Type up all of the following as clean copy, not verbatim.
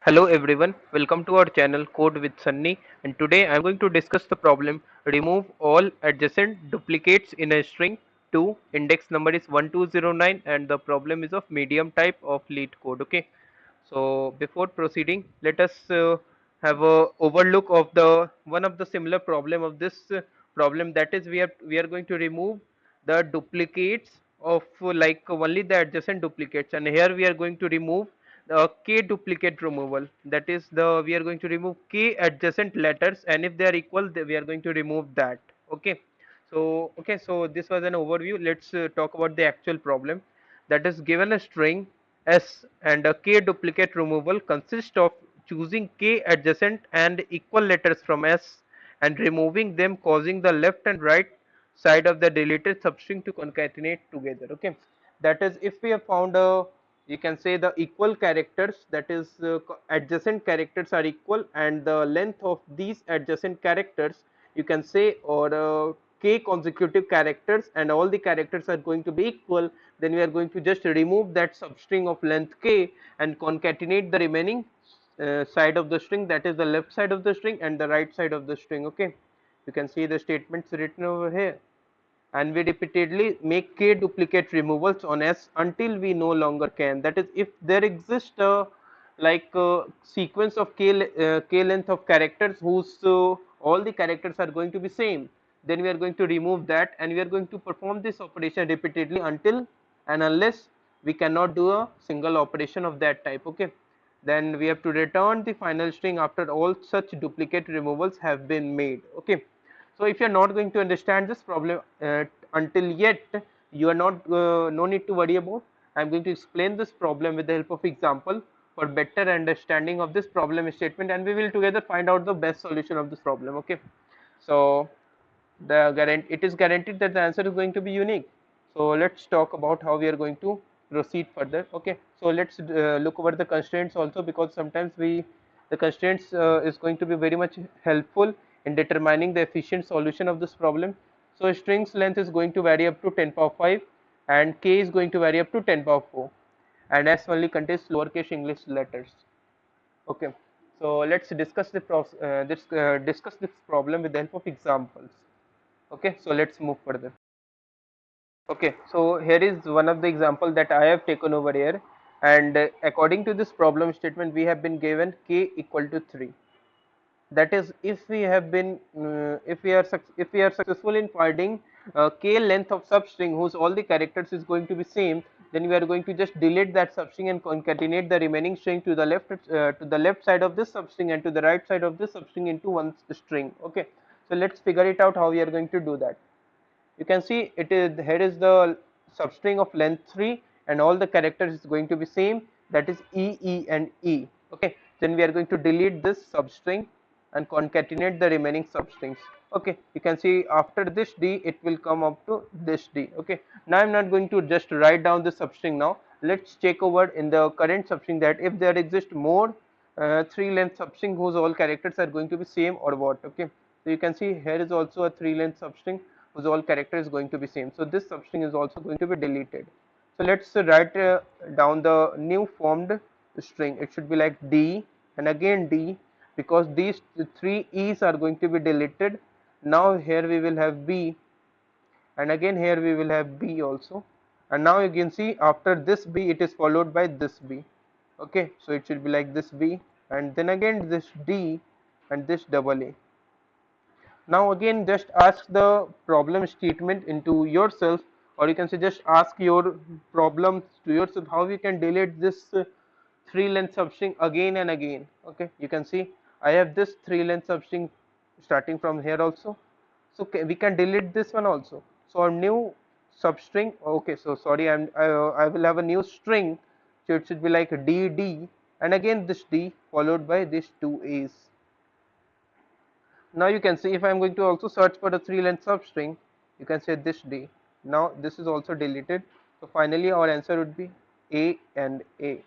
Hello everyone, welcome to our channel Code with Sunny, and today I am going to discuss the problem remove all adjacent duplicates in a string 2. Index number is 1209 and the problem is of medium type of leet code. Okay, so before proceeding, let us have a overlook of the one of the similar problem of this problem, that is we are going to remove the duplicates of like only the adjacent duplicates, and here we are going to remove the k duplicate removal, that is the we are going to remove k adjacent letters, and if they are equal we are going to remove that. Okay, so this was an overview. Let's talk about the actual problem. That is, given a string s and a k duplicate removal consists of choosing k adjacent and equal letters from s and removing them, causing the left and right side of the deleted substring to concatenate together. Okay, that is, if we have found a, you can say, the equal characters, that is adjacent characters are equal and the length of these adjacent characters, you can say, or k consecutive characters, and all the characters are going to be equal, then we are going to just remove that substring of length k and concatenate the remaining side of the string, that is the left side of the string and the right side of the string. Okay, you can see the statements written over here, and we repeatedly make k duplicate removals on s until we no longer can. That is, if there exists a sequence of k length of characters whose all the characters are going to be same, then we are going to remove that, and we are going to perform this operation repeatedly until and unless we cannot do a single operation of that type. Okay, then we have to return the final string after all such duplicate removals have been made. Okay, so if you are not going to understand this problem until yet, you are not no need to worry about. I am going to explain this problem with the help of example for better understanding of this problem statement, and we will together find out the best solution of this problem. Okay, so it is guaranteed that the answer is going to be unique. So let's talk about how we are going to proceed further. Okay, so let's look over the constraints also, because sometimes the constraints is going to be very much helpful in determining the efficient solution of this problem. So string's length is going to vary up to 10 power 5 and k is going to vary up to 10 power 4, and s only contains lowercase English letters. Okay, so let's discuss discuss this problem with the help of examples. Okay, so let's move further. Okay, so here is one of the example that I have taken over here, and according to this problem statement, we have been given k equal to 3. That is, if we have been if we are successful in finding k length of substring whose all the characters is going to be same, then we are going to just delete that substring and concatenate the remaining string to the left side of this substring and to the right side of this substring into one string. Okay, so let's figure it out how we are going to do that. You can see it is, here is the substring of length 3 and all the characters is going to be same, that is e and e. Okay, then we are going to delete this substring and concatenate the remaining substrings. Okay, you can see after this d it will come up to this d. Okay, now I'm not going to just write down the substring now. Let's check over in the current substring that if there exist more 3 length substring whose all characters are going to be same or what. Okay, so you can see here is also a 3 length substring whose all character is going to be same, so this substring is also going to be deleted. So let's write down the new formed string. It should be like d and again d, because these three e's are going to be deleted. Now here we will have b, and again here we will have b also, and now you can see after this b it is followed by this b. Okay, so it should be like this b and then again this d and this double a. Now again just ask the problem statement into yourself, or you can say just ask your problems to yourself how we can delete this 3 length substring again and again. Okay, you can see I have this 3 length substring starting from here also, so we can delete this one also. So our new substring, okay, so sorry, I will have a new string, so it should be like dd and again this d followed by this 2 a's. Now you can see if I am going to also search for the 3 length substring, you can say this d. Now this is also deleted. So finally our answer would be a and a.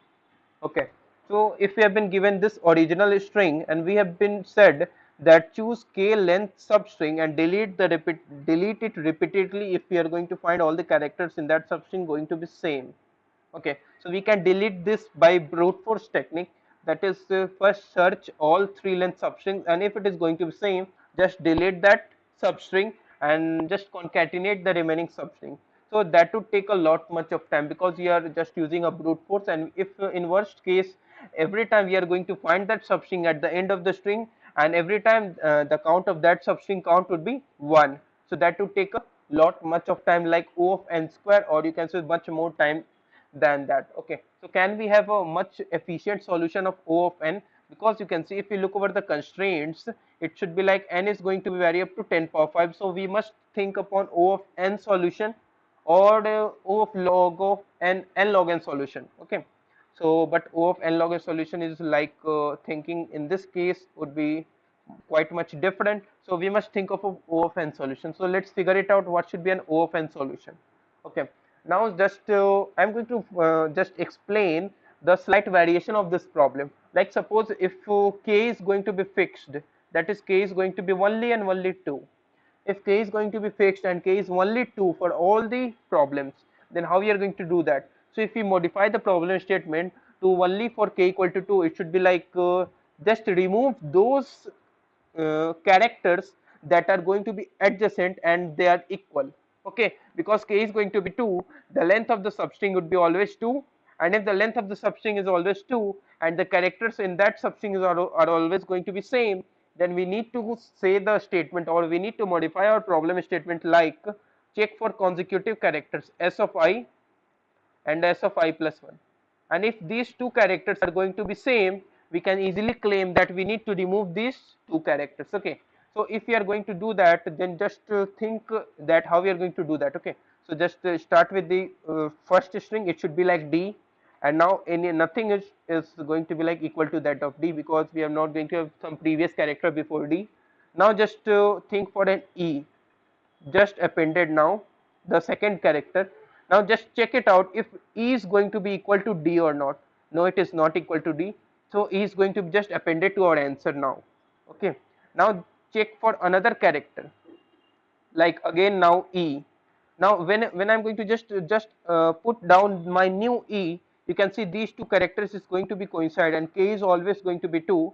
Okay. So if we have been given this original string and we have been said that choose k length substring and delete it repeatedly if we are going to find all the characters in that substring going to be same. Okay, so we can delete this by brute force technique. that is first search all three length substrings, and if it is going to be same, just delete that substring and just concatenate the remaining substring. So that would take a lot much of time because we are just using a brute force, and if in worst case every time we are going to find that substring at the end of the string, and every time the count of that substring count would be 1, so that would take a lot much of time, like O of n square, or you can say much more time than that. Okay, so can we have a much efficient solution of O of n? Because you can see if you look over the constraints, it should be like n is going to be vary up to 10 power 5, so we must think upon O of n solution, or O of log of n log n solution. Okay, so but O of n log n solution is like thinking in this case would be quite much different, so we must think of a O of n solution. So let's figure it out, what should be an O of n solution. Okay, now just I'm going to just explain the slight variation of this problem. Like suppose if k is going to be fixed, that is k is going to be only and only 2. If k is going to be fixed and k is only 2 for all the problems, then how we are going to do that? So if we modify the problem statement to only for k equal to 2, it should be like just remove those characters that are going to be adjacent and they are equal. Okay, because k is going to be 2, the length of the substring would be always 2, and if the length of the substring is always 2 and the characters in that substring are always going to be same, then we need to say the statement, or we need to modify our problem statement like check for consecutive characters s of I and s of I plus 1, and if these two characters are going to be same, we can easily claim that we need to remove these two characters. Okay, so if we are going to do that, then just think that how we are going to do that. Okay, so just start with the first string, it should be like d, and now any nothing is going to be like equal to that of d, because we are not going to have some previous character before d. Now just think for an e, just appended now the second character. Now just check it out if e is going to be equal to d or not. No, it is not equal to d, so e is going to be just appended to our answer now. Okay, now check for another character, like again now e. Now when I'm going to just put down my new e, you can see these two characters is going to be coincide, and k is always going to be 2,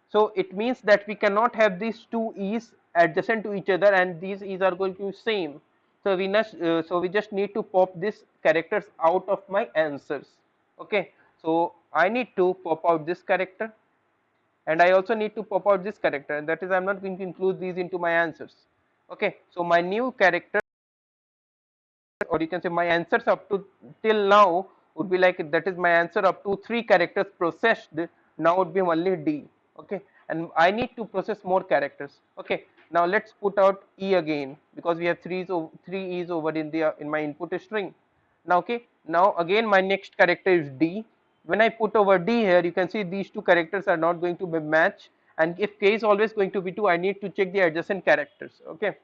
so it means that we cannot have these two e's adjacent to each other and these e's are going to be same. So we just need to pop these characters out of my answers. Okay, so I need to pop out this character, and I also need to pop out this character, and that is I'm not going to include these into my answers. Okay, so my new character, or you can say my answers up to till now would be like, that is my answer up to 3 characters processed now would be only d. Okay, and I need to process more characters. Okay, now let's put out e again, because we have 3 e's over in the in my input string. Now okay, now again my next character is d. When I put over d here, you can see these two characters are not going to be match, and if k is always going to be 2, I need to check the adjacent characters. Okay,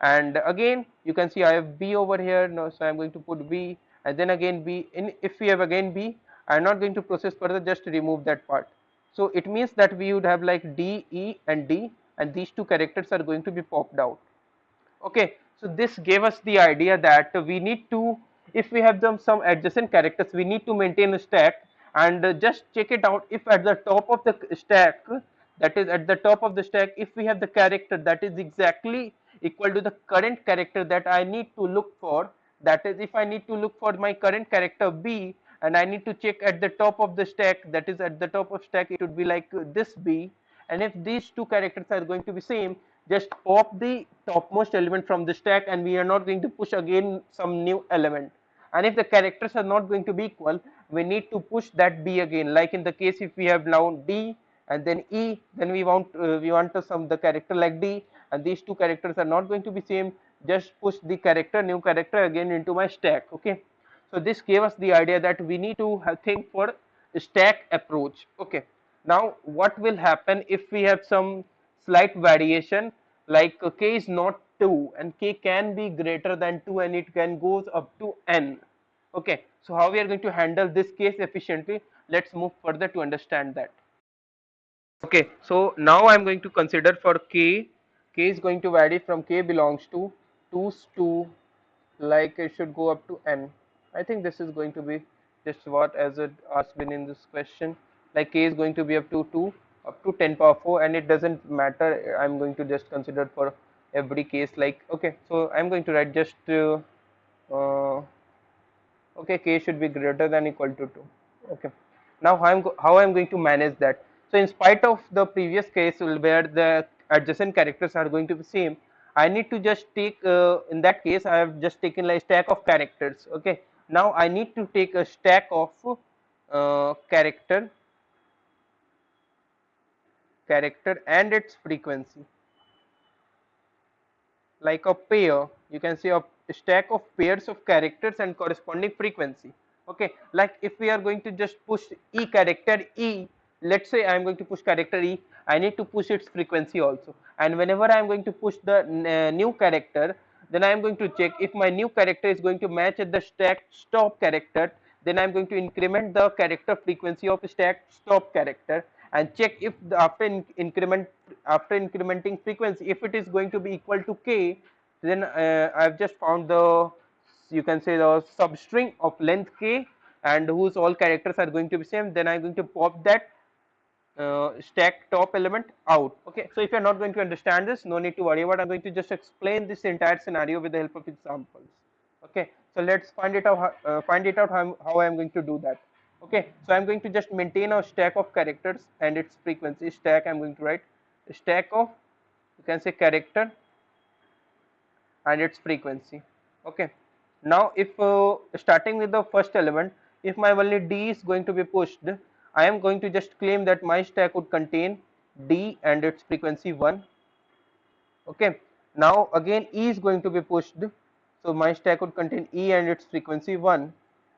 and again you can see I have b over here now, so I'm going to put b, and then again b. In if we have again b, I'm not going to process further, just to remove that part. So it means that we would have like d, e and d, and these two characters are going to be popped out. Okay, so this gave us the idea that we need to, if we have some adjacent characters, we need to maintain a stack, and just check it out if at the top of the stack, that is at the top of the stack, if we have the character that is exactly equal to the current character that I need to look for, that is if I need to look for my current character b, and I need to check at the top of the stack, that is at the top of stack it would be like this b, and if these two characters are going to be same, just pop the topmost element from the stack, and we are not going to push again some new element. And if the characters are not going to be equal, we need to push that b again, like in the case if we have now d and then e, then we want some the character like d, and these two characters are not going to be same, just push the character new character again into my stack. Okay, so this gave us the idea that we need to think for stack approach. Okay, now what will happen if we have some slight variation, like k is not 2 and k can be greater than 2 and it can goes up to n. Okay, so how we are going to handle this case efficiently? Let's move further to understand that. Okay, so now I'm going to consider for k is going to vary from k belongs to 2 to, like it should go up to n. I think this is going to be just what as it has been in this question. like k is going to be up to 10 power 4, and it doesn't matter. I'm going to just consider for every case, like, okay, so I'm going to write just uh, okay, k should be greater than equal to 2. Okay, now how I'm going to manage that? So in spite of the previous case where the adjacent characters are going to be same, I need to just take in that case I have just taken like stack of characters. Okay, now I need to take a stack of character and its frequency, like a pair. You can say a stack of pairs of characters and corresponding frequency. Okay, like if we are going to just push e character e, let's say I am going to push character e, I need to push its frequency also, and whenever I am going to push the new character, then I am going to check if my new character is going to match at the stack stop character, then I am going to increment the character frequency of stack stop character and check if the, after incrementing frequency, if it is going to be equal to k, then I've just found the, you can say, the substring of length k and whose all characters are going to be same, then I'm going to pop that stack top element out. Okay, so if you're not going to understand this, no need to worry about. I'm going to just explain this entire scenario with the help of examples. Okay, so let's find it out how I'm going to do that. Okay, so I'm going to just maintain a stack of characters and its frequency. Stack, I'm going to write a stack of, you can say, character and its frequency. Okay, now if starting with the first element, if my only d is going to be pushed, I am going to just claim that my stack would contain d and its frequency 1. Okay, now again e is going to be pushed, so my stack would contain e and its frequency 1,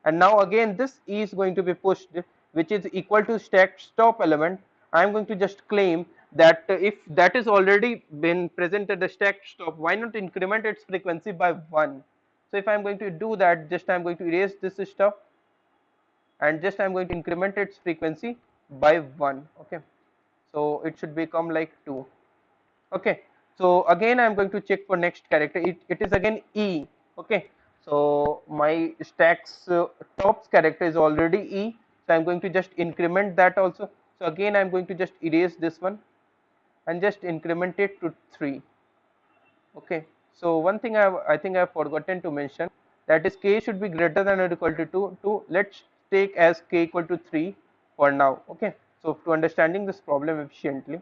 and now again this e is going to be pushed, which is equal to stack stop element. I am going to just claim that if that is already been present at the stack stop, why not increment its frequency by 1? So if I am going to do that, just I am going to erase this stuff and just I am going to increment its frequency by 1. Okay, so it should become like 2. Okay, so again I'm going to check for next character. It is again e. Okay, so my stacks tops character is already e, so I'm going to just increment that also. So again I'm going to just erase this one and just increment it to 3. Okay, so one thing I think I've forgotten to mention, that is k should be greater than or equal to 2. Let's take as k equal to 3 for now. Okay, so to understanding this problem efficiently.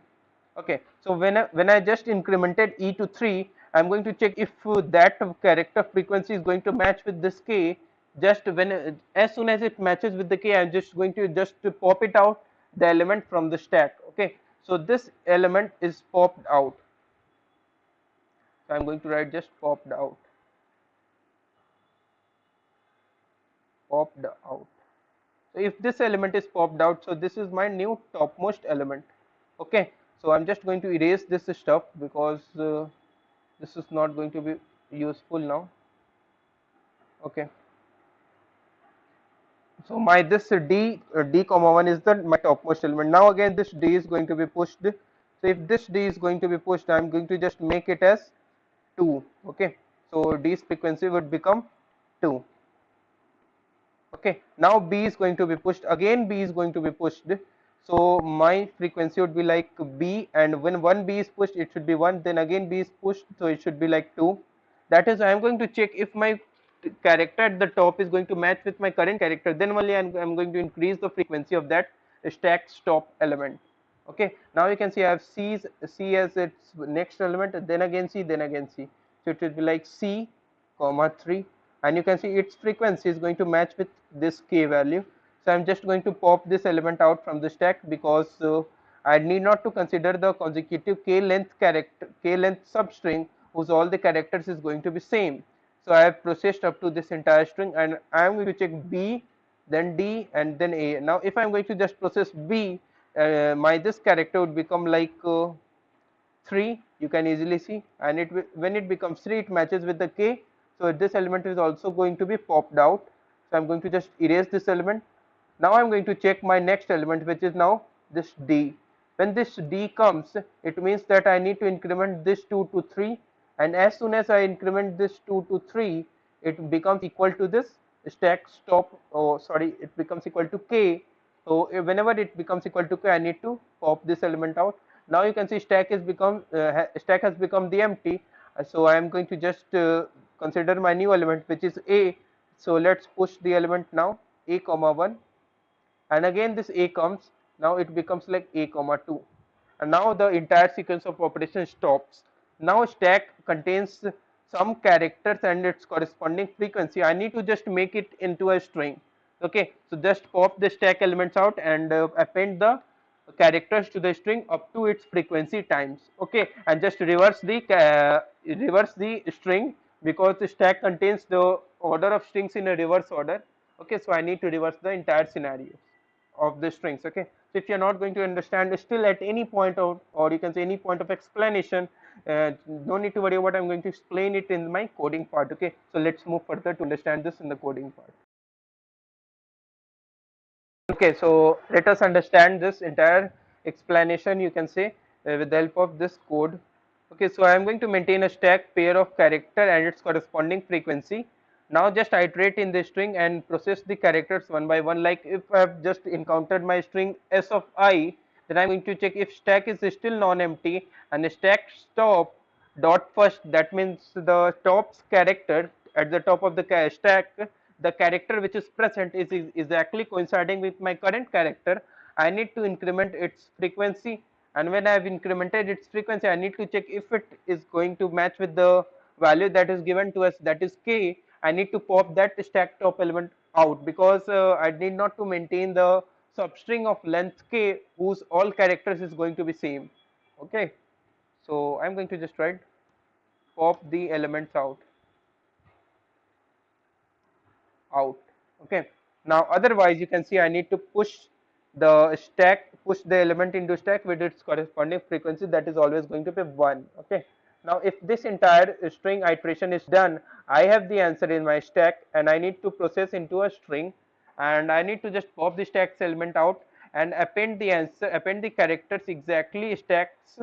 Okay, so when I just incremented e to 3, I'm going to check if that character frequency is going to match with this k. Just when as soon as it matches with the k, I'm just going to just pop it out the element from the stack. Okay, so this element is popped out. So I'm going to write just popped out, popped out. So if this element is popped out, so this is my new topmost element. Okay, so I'm just going to erase this stuff because this is not going to be useful now. Okay, so my this d comma 1 is the my topmost element. Now again this d is going to be pushed. So if this d is going to be pushed, I'm going to just make it as 2. Okay, so d's frequency would become 2. Okay, now b is going to be pushed, again b is going to be pushed, so my frequency would be like b, and when one b is pushed it should be 1, then again b is pushed, so it should be like 2. That is, I am going to check if my character at the top is going to match with my current character, then only I'm going to increase the frequency of that stack stop element. Okay, now you can see I have c as its next element, then again c, then again c, so it will be like c comma 3, and you can see its frequency is going to match with this k value. So I'm just going to pop this element out from the stack because I need not to consider the consecutive k length substring whose all the characters is going to be same. So I have processed up to this entire string, and I am going to check b, then d, and then a. Now if I am going to just process b, my this character would become like 3, you can easily see, and when it becomes 3 it matches with the k, so this element is also going to be popped out. So I'm going to just erase this element. Now I'm going to check my next element, which is now this d. When this d comes, it means that I need to increment this 2 to 3, and as soon as I increment this 2 to 3, it becomes equal to this stack stop, oh sorry, it becomes equal to k. So whenever it becomes equal to k, I need to pop this element out. Now you can see stack stack has become the empty. So I am going to just consider my new element, which is a. So let's push the element now, a comma 1, and again this a comes. Now it becomes like a comma 2, and now the entire sequence of operation stops. Now stack contains some characters and its corresponding frequency. I need to just make it into a string. Okay, so just pop the stack elements out and append the characters to the string up to its frequency times. Okay, and just reverse the string, because the stack contains the order of strings in a reverse order. Okay, so I need to reverse the entire scenario of the strings. Okay, so if you're not going to understand still at any point of, or you can say any point of explanation, no need to worry about. I'm going to explain it in my coding part. Okay, so let's move further to understand this in the coding part. Okay, so let us understand this entire explanation, you can say, with the help of this code. Okay, so I am going to maintain a stack pair of character and its corresponding frequency. Now just iterate in the string and process the characters one by one. Like if I have just encountered my string s of I, then I'm going to check if stack is still non-empty, and stack stop dot first, that means the top's character at the top of the stack, the character which is present is exactly coinciding with my current character. I need to increment its frequency, and when I have incremented its frequency, I need to check if it is going to match with the value that is given to us, that is k. I need to pop that stack top element out, because I need not to maintain the substring of length k whose all characters is going to be same. Okay, so I'm going to just write pop the elements out. Okay, now otherwise you can see I need to push the element into stack with its corresponding frequency, that is always going to be 1. Okay, now if this entire string iteration is done, I have the answer in my stack and I need to process into a string, and I need to just pop the stack's element out and append the characters exactly stack's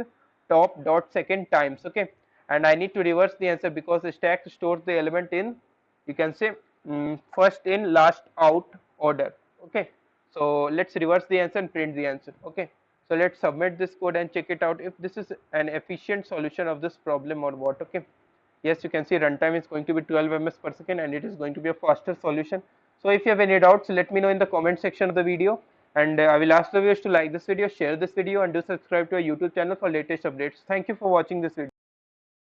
top dot second times. Okay, and I need to reverse the answer, because the stack stores the element in, you can say, first in last out order. Okay, so let's reverse the answer and print the answer. Okay, so let's submit this code and check it out if this is an efficient solution of this problem or what. Okay, yes, you can see runtime is going to be 12 ms per second and it is going to be a faster solution. So if you have any doubts, let me know in the comment section of the video, and I will ask the viewers to like this video, share this video, and do subscribe to our YouTube channel for latest updates. Thank you for watching this video.